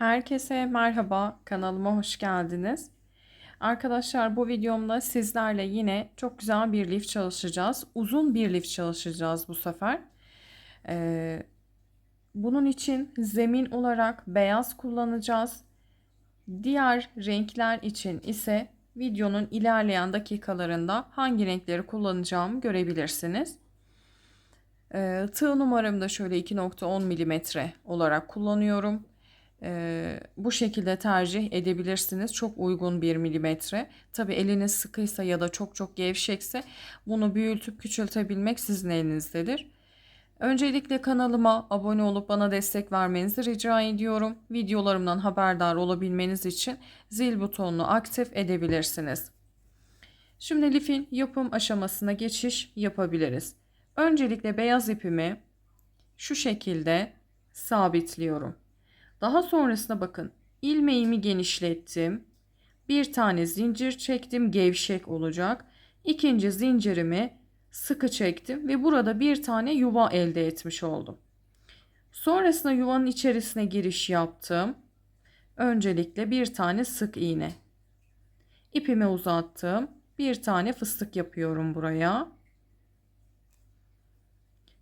Herkese merhaba, kanalıma hoş geldiniz. Arkadaşlar bu videomda sizlerle yine çok güzel bir lif çalışacağız. Uzun bir lif çalışacağız bu sefer. Ee, Bunun için zemin olarak beyaz kullanacağız. Diğer renkler için ise videonun ilerleyen dakikalarında hangi renkleri kullanacağımı görebilirsiniz. Tığ numaramı da şöyle 2,10 milimetre olarak kullanıyorum. Bu şekilde tercih edebilirsiniz. Çok uygun bir milimetre. Tabi eliniz sıkıysa ya da çok gevşekse bunu büyütüp küçültebilmek sizin elinizdedir. Öncelikle kanalıma abone olup bana destek vermenizi rica ediyorum. Videolarımdan haberdar olabilmeniz için zil butonunu aktif edebilirsiniz. Şimdi lifin yapım aşamasına geçiş yapabiliriz. Öncelikle beyaz ipimi şu şekilde sabitliyorum. Daha sonrasında bakın ilmeğimi genişlettim. Bir tane zincir çektim, gevşek olacak. İkinci zincirimi sıkı çektim ve burada bir tane yuva elde etmiş oldum. Sonrasında yuvanın içerisine giriş yaptım. Öncelikle bir tane sık iğne. İpimi uzattım. Bir tane fıstık yapıyorum buraya.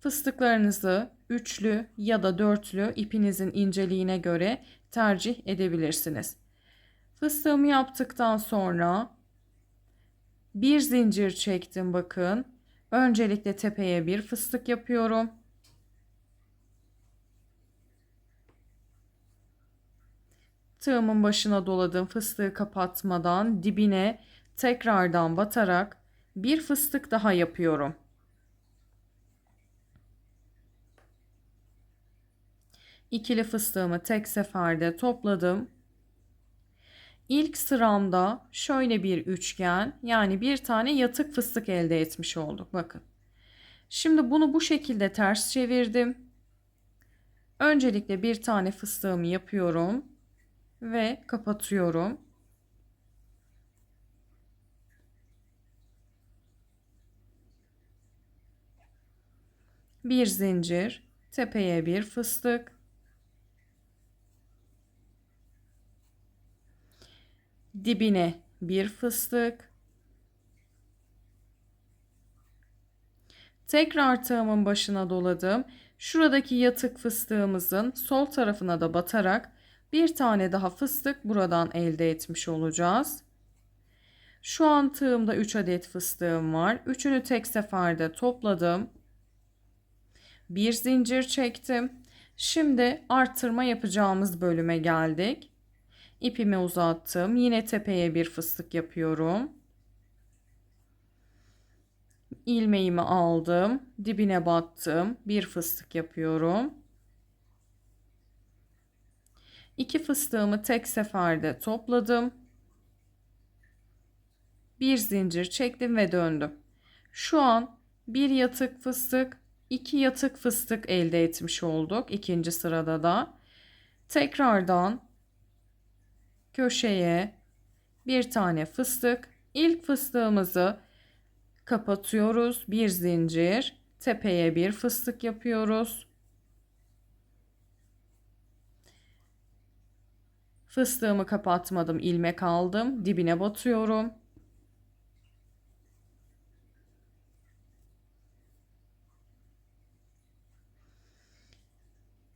Fıstıklarınızı üçlü ya da dörtlü ipinizin inceliğine göre tercih edebilirsiniz. Fıstığımı yaptıktan sonra bir zincir çektim bakın. Öncelikle tepeye bir fıstık yapıyorum. Tığımın başına doladım, fıstığı kapatmadan dibine tekrardan batarak bir fıstık daha yapıyorum. İkili fıstığımı tek seferde topladım. İlk sıramda şöyle bir üçgen, yani bir tane yatık fıstık elde etmiş olduk. Bakın. Şimdi bunu bu şekilde ters çevirdim. Öncelikle bir tane fıstığımı yapıyorum ve kapatıyorum. Bir zincir, tepeye bir fıstık. Dibine bir fıstık. Tekrar tığımın başına doladım. Şuradaki yatık fıstığımızın sol tarafına da batarak bir tane daha fıstık buradan elde etmiş olacağız. Şu an tığımda 3 adet fıstığım var. Üçünü tek seferde topladım. Bir zincir çektim. Şimdi arttırma yapacağımız bölüme geldik. İpimi uzattım. Yine tepeye bir fıstık yapıyorum. İlmeğimi aldım. Dibine battım. Bir fıstık yapıyorum. İki fıstığımı tek seferde topladım. Bir zincir çektim ve döndüm. Şu an bir yatık fıstık, iki yatık fıstık elde etmiş olduk. İkinci sırada da tekrardan köşeye bir tane fıstık. İlk fıstığımızı kapatıyoruz. Bir zincir, tepeye bir fıstık yapıyoruz. Fıstığımı kapatmadım, ilmek aldım. Dibine batıyorum.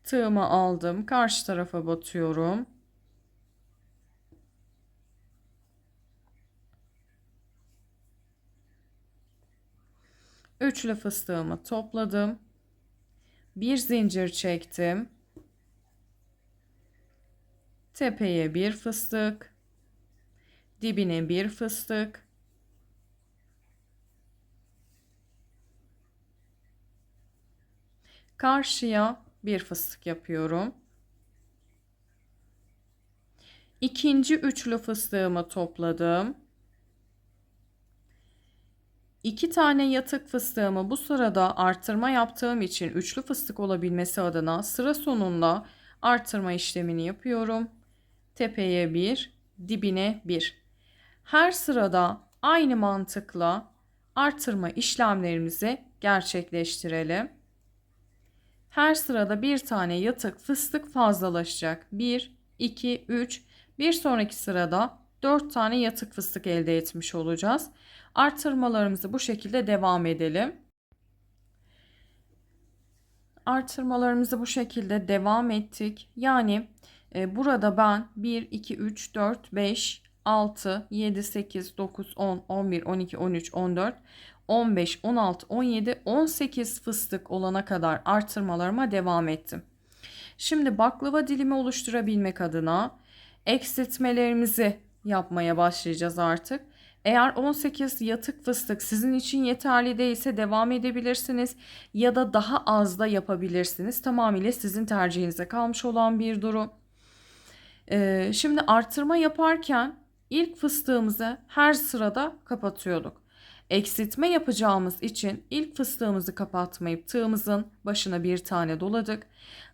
Tığımı aldım. Karşı tarafa batıyorum. Üçlü fıstığımı topladım. Bir zincir çektim. Tepeye bir fıstık. Dibine bir fıstık. Karşıya bir fıstık yapıyorum. İkinci üçlü fıstığımı topladım. İki tane yatık fıstığımı bu sırada arttırma yaptığım için üçlü fıstık olabilmesi adına sıra sonunda arttırma işlemini yapıyorum. Tepeye bir, dibine bir. Her sırada aynı mantıkla arttırma işlemlerimizi gerçekleştirelim. Her sırada bir tane yatık fıstık fazlalaşacak. 1, 2, 3. Bir sonraki sırada 4 tane yatık fıstık elde etmiş olacağız. Artırmalarımızı bu şekilde devam edelim. Artırmalarımızı bu şekilde devam ettik. Yani burada ben 1, 2, 3, 4, 5, 6, 7, 8, 9, 10, 11, 12, 13, 14, 15, 16, 17, 18 fıstık olana kadar artırmalarıma devam ettim. Şimdi baklava dilimi oluşturabilmek adına eksiltmelerimizi yapmaya başlayacağız artık. Eğer 18 yatık fıstık sizin için yeterli değilse devam edebilirsiniz ya da daha az da yapabilirsiniz. Tamamıyla sizin tercihinize kalmış olan bir durum. Şimdi artırma yaparken ilk fıstığımızı her sırada kapatıyorduk. Eksiltme yapacağımız için ilk fıstığımızı kapatmayıp tığımızın başına bir tane doladık.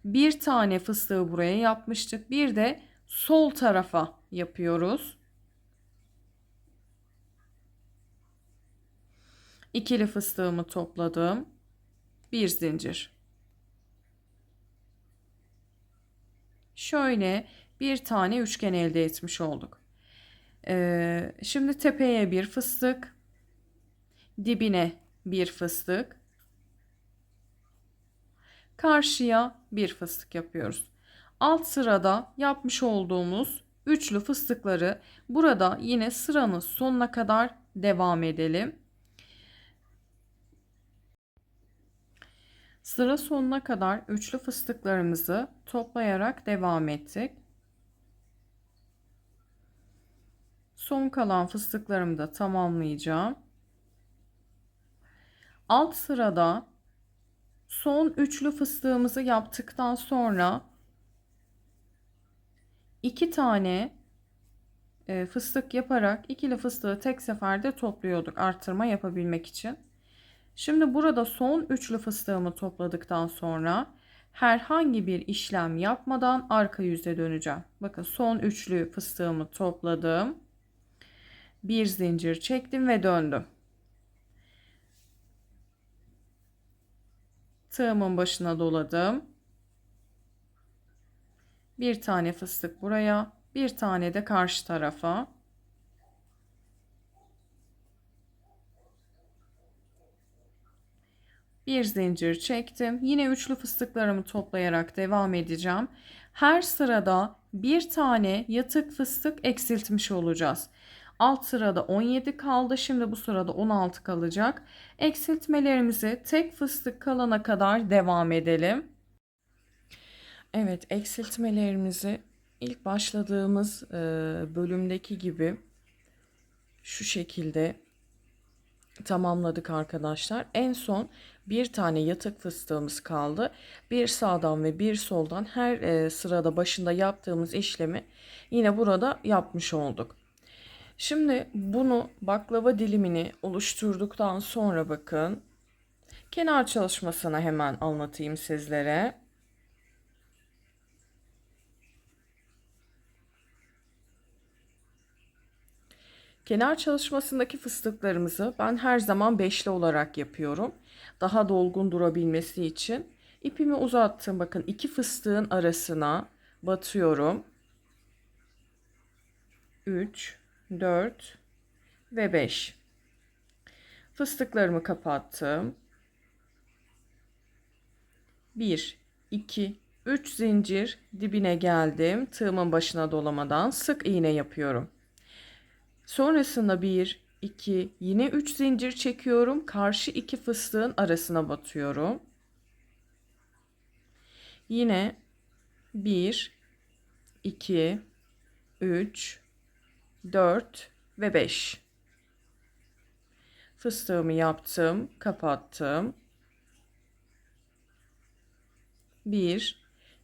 Bir tane fıstığı buraya yapmıştık. Bir de sol tarafa yapıyoruz. İkili fıstığımı topladım. Bir zincir. Şöyle bir tane üçgen elde etmiş olduk. Şimdi tepeye bir fıstık, dibine bir fıstık, karşıya bir fıstık yapıyoruz. Alt sırada yapmış olduğumuz üçlü fıstıkları burada yine sıranın sonuna kadar devam edelim. Sıra sonuna kadar üçlü fıstıklarımızı toplayarak devam ettik. Son kalan fıstıklarımı da tamamlayacağım. Alt sırada son üçlü fıstığımızı yaptıktan sonra 2 tane fıstık yaparak ikili fıstığı tek seferde topluyorduk artırma yapabilmek için. Şimdi burada son üçlü fıstığımı topladıktan sonra herhangi bir işlem yapmadan arka yüze döneceğim. Bakın son üçlü fıstığımı topladım. Bir zincir çektim ve döndüm. Tığımın başına doladım. Bir tane fıstık buraya, bir tane de karşı tarafa. Bir zincir çektim. Yine üçlü fıstıklarımı toplayarak devam edeceğim. Her sırada bir tane yatık fıstık eksiltmiş olacağız. Alt sırada 17 kaldı. Şimdi bu sırada 16 kalacak. Eksiltmelerimizi tek fıstık kalana kadar devam edelim. Evet, eksiltmelerimizi ilk başladığımız bölümdeki gibi şu şekilde tamamladık arkadaşlar. En son bir tane yatık fıstığımız kaldı. Bir sağdan ve bir soldan her sırada başında yaptığımız işlemi yine burada yapmış olduk. Şimdi bunu baklava dilimini oluşturduktan sonra bakın kenar çalışmasını hemen anlatayım sizlere. Kenar çalışmasındaki fıstıklarımızı ben her zaman beşli olarak yapıyorum. Daha dolgun durabilmesi için ipimi uzattım. Bakın iki fıstığın arasına batıyorum. 3, 4 ve 5. Fıstıklarımı kapattım. 1, 2, 3 zincir dibine geldim. Tığımın başına dolamadan sık iğne yapıyorum. Sonrasında 1, 2, yine 3 zincir çekiyorum. Karşı iki fıstığın arasına batıyorum. Yine 1, 2, 3, 4 ve 5. Fıstığımı yaptım, kapattım. 1,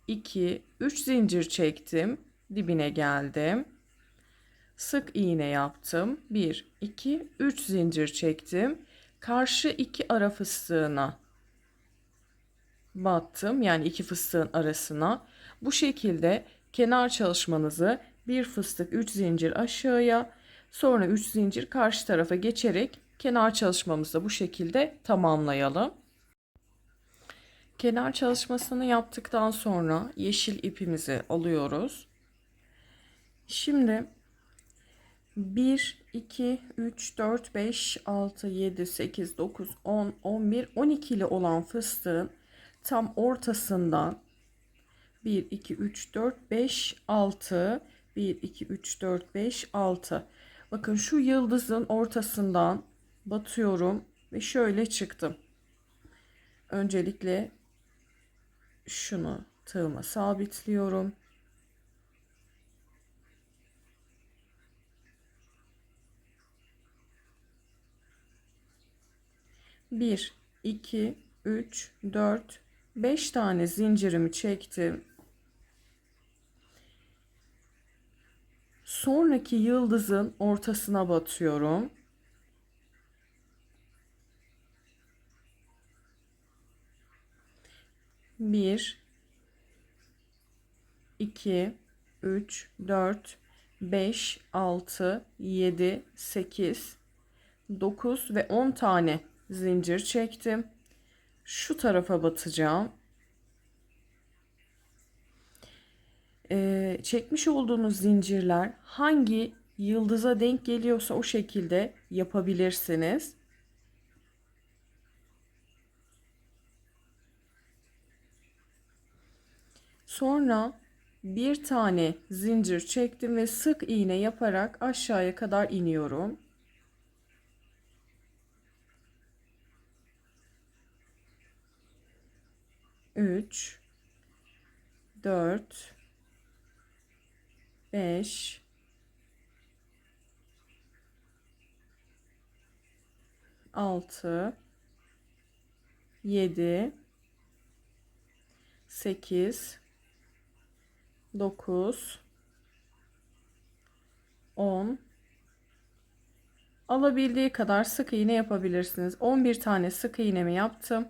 2, 3 zincir çektim. Dibine geldim. Sık iğne yaptım. 1, 2, 3 zincir çektim. Karşı iki ara fıstığına battım. Yani iki fıstığın arasına. Bu şekilde kenar çalışmanızı bir fıstık 3 zincir aşağıya, sonra 3 zincir karşı tarafa geçerek kenar çalışmamızı bu şekilde tamamlayalım. Kenar çalışmasını yaptıktan sonra yeşil ipimizi alıyoruz. Şimdi 1, 2, 3, 4, 5, 6, 7, 8, 9, 10, 11, 12'li olan fıstığın tam ortasından 1, 2, 3, 4, 5, 6, 1, 2, 3, 4, 5, 6. Bakın şu yıldızın ortasından batıyorum ve şöyle çıktım. Öncelikle şunu tığıma sabitliyorum. Bir, iki, üç, dört, 5 tane zincirimi çektim. Sonraki yıldızın ortasına batıyorum. Bir, 2, 3, 4, 5, 6, 7, 8, 9 ve 10 tane zincir çektim. Şu tarafa batacağım. Çekmiş olduğunuz zincirler hangi yıldıza denk geliyorsa o şekilde yapabilirsiniz. Sonra bir tane zincir çektim ve sık iğne yaparak aşağıya kadar iniyorum. Üç, 4, 5, 6, 7, 8, 9, 10. Alabildiği kadar sık iğne yapabilirsiniz. 11 tane sık iğnemi yaptım.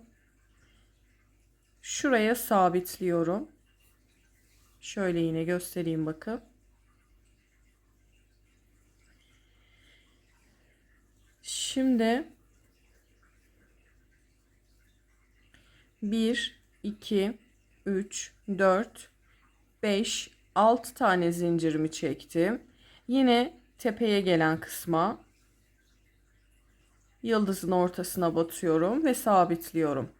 Şuraya sabitliyorum. Şöyle yine göstereyim bakın. Şimdi 1, 2, 3, 4, 5, 6 tane zincirimi çektim. Yine tepeye gelen kısma yıldızın ortasına batıyorum ve sabitliyorum.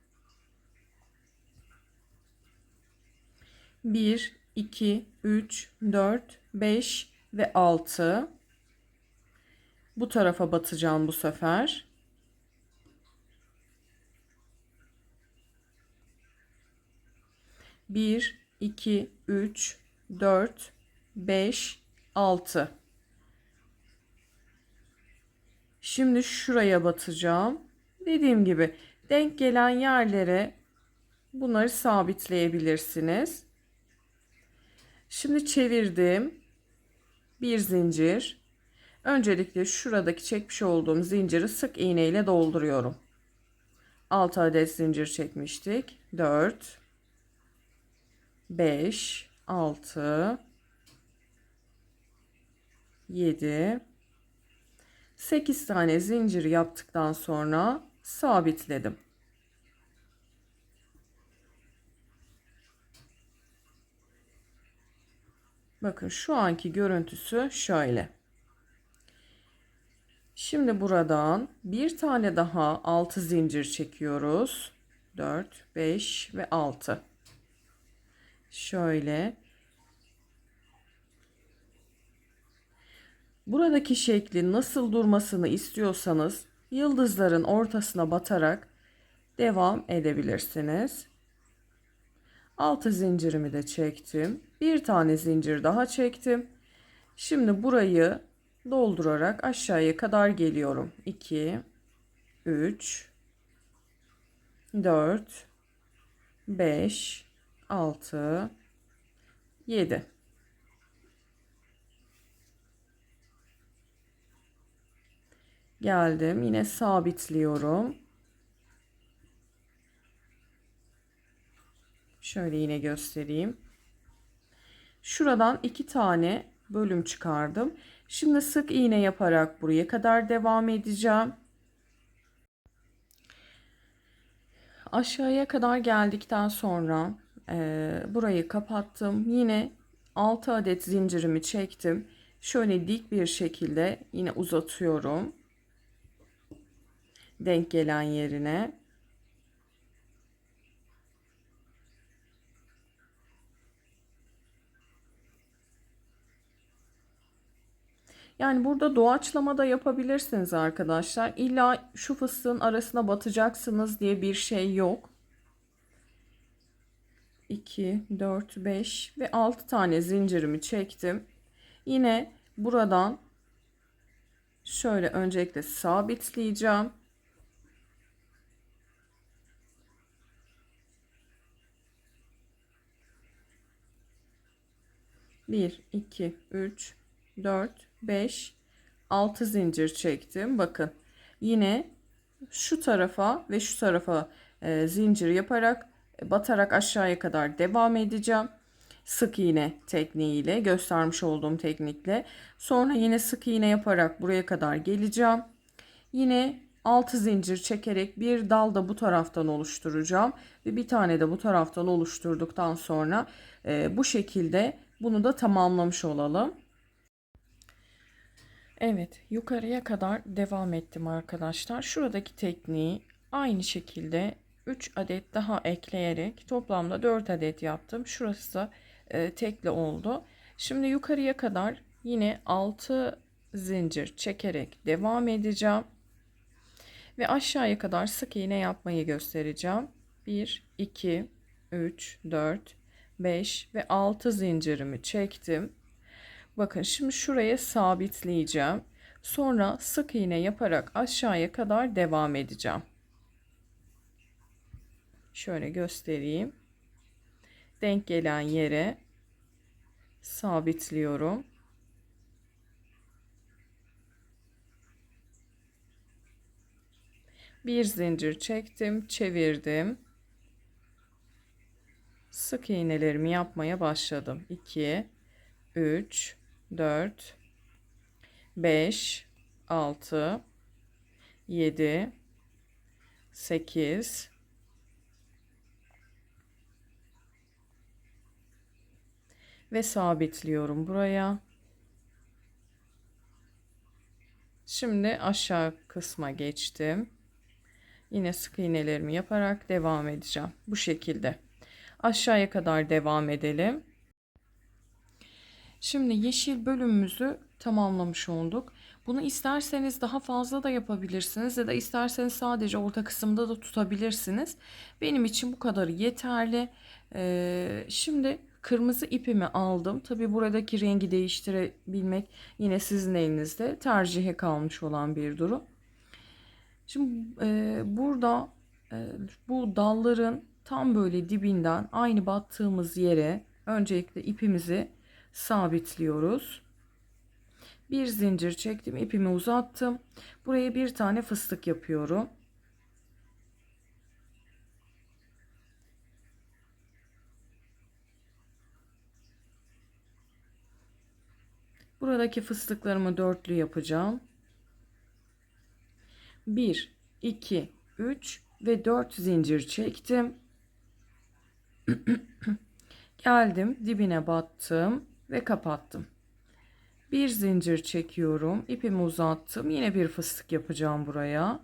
1, 2, 3, 4, 5 ve 6. Bu tarafa batacağım bu sefer. 1, 2, 3, 4, 5, 6. Şimdi şuraya batacağım. Dediğim gibi denk gelen yerlere bunları sabitleyebilirsiniz. Şimdi çevirdim. Bir zincir. Öncelikle şuradaki çekmiş olduğum zinciri sık iğne ile dolduruyorum. 6 adet zincir çekmiştik. 4, 5, 6, 7, 8 tane zincir yaptıktan sonra sabitledim. Bakın şu anki görüntüsü şöyle. Şimdi buradan bir tane daha 6 zincir çekiyoruz. 4, 5 ve 6. Şöyle. Buradaki şeklin nasıl durmasını istiyorsanız yıldızların ortasına batarak devam edebilirsiniz. 6 zincirimi de çektim. Bir tane zincir daha çektim. Şimdi burayı doldurarak aşağıya kadar geliyorum. 2, 3, 4, 5, 6, 7. Geldim. Yine sabitliyorum. Şöyle yine göstereyim. Şuradan 2 tane bölüm çıkardım. Şimdi sık iğne yaparak buraya kadar devam edeceğim. Aşağıya kadar geldikten sonra burayı kapattım. Yine 6 adet zincirimi çektim. Şöyle dik bir şekilde yine uzatıyorum. Denk gelen yerine. Yani burada doğaçlama da yapabilirsiniz arkadaşlar. İlla şu fıstığın arasına batacaksınız diye bir şey yok. 2, 4, 5 ve 6 tane zincirimi çektim. Yine buradan şöyle öncelikle sabitleyeceğim. Bir, iki, üç, 4, 5, 6 zincir çektim. Bakın yine şu tarafa ve şu tarafa zincir yaparak batarak aşağıya kadar devam edeceğim. Sık iğne tekniğiyle, göstermiş olduğum teknikle. Sonra yine sık iğne yaparak buraya kadar geleceğim. Yine 6 zincir çekerek bir dal da bu taraftan oluşturacağım ve bir tane de bu taraftan oluşturduktan sonra bu şekilde bunu da tamamlamış olalım. Evet, yukarıya kadar devam ettim arkadaşlar. Şuradaki tekniği aynı şekilde 3 adet daha ekleyerek toplamda 4 adet yaptım. Şurası da tekli oldu. Şimdi yukarıya kadar yine 6 zincir çekerek devam edeceğim. Ve aşağıya kadar sık iğne yapmayı göstereceğim. 1, 2, 3, 4, 5 ve 6 zincirimi çektim. Bakın şimdi şuraya sabitleyeceğim. Sonra sık iğne yaparak aşağıya kadar devam edeceğim. Şöyle göstereyim. Denk gelen yere sabitliyorum. Bir zincir çektim, çevirdim. Sık iğnelerimi yapmaya başladım. 2, 3, 4, 5, 6, 7, 8 ve sabitliyorum buraya. Şimdi aşağı kısma geçtim. Yine sık iğnelerimi yaparak devam edeceğim. Bu şekilde. Aşağıya kadar devam edelim. Şimdi yeşil bölümümüzü tamamlamış olduk. Bunu isterseniz daha fazla da yapabilirsiniz ya da isterseniz sadece orta kısımda da tutabilirsiniz. Benim için bu kadarı yeterli. Şimdi kırmızı ipimi aldım. Tabi buradaki rengi değiştirebilmek yine sizin elinizde, tercihe kalmış olan bir durum. Şimdi burada bu dalların tam böyle dibinden aynı battığımız yere öncelikle ipimizi sabitliyoruz. Bir zincir çektim, ipimi uzattım. Buraya bir tane fıstık yapıyorum. Buradaki fıstıklarımı dörtlü yapacağım. 1, 2, 3 ve 4 zincir çektim. Geldim, dibine battım ve kapattım. Bir zincir çekiyorum, ipimi uzattım, yine bir fıstık yapacağım buraya.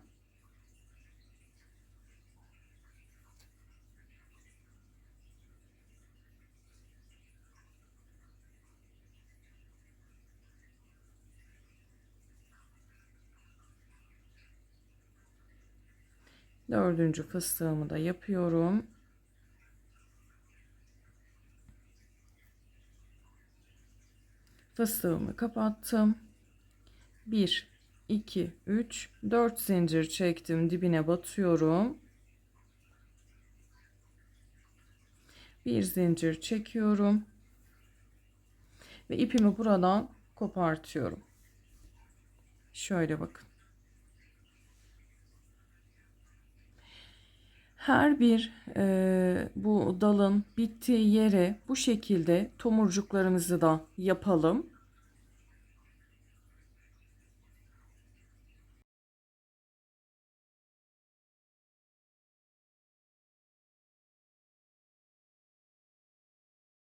Dördüncü fıstığımı da yapıyorum. Fıstığımı kapattım. 1, 2, 3, 4 zincir çektim, dibine batıyorum. Bir zincir çekiyorum ve ipimi buradan kopartıyorum. Şöyle bakın. Her bir bu dalın bittiği yere bu şekilde tomurcuklarımızı da yapalım.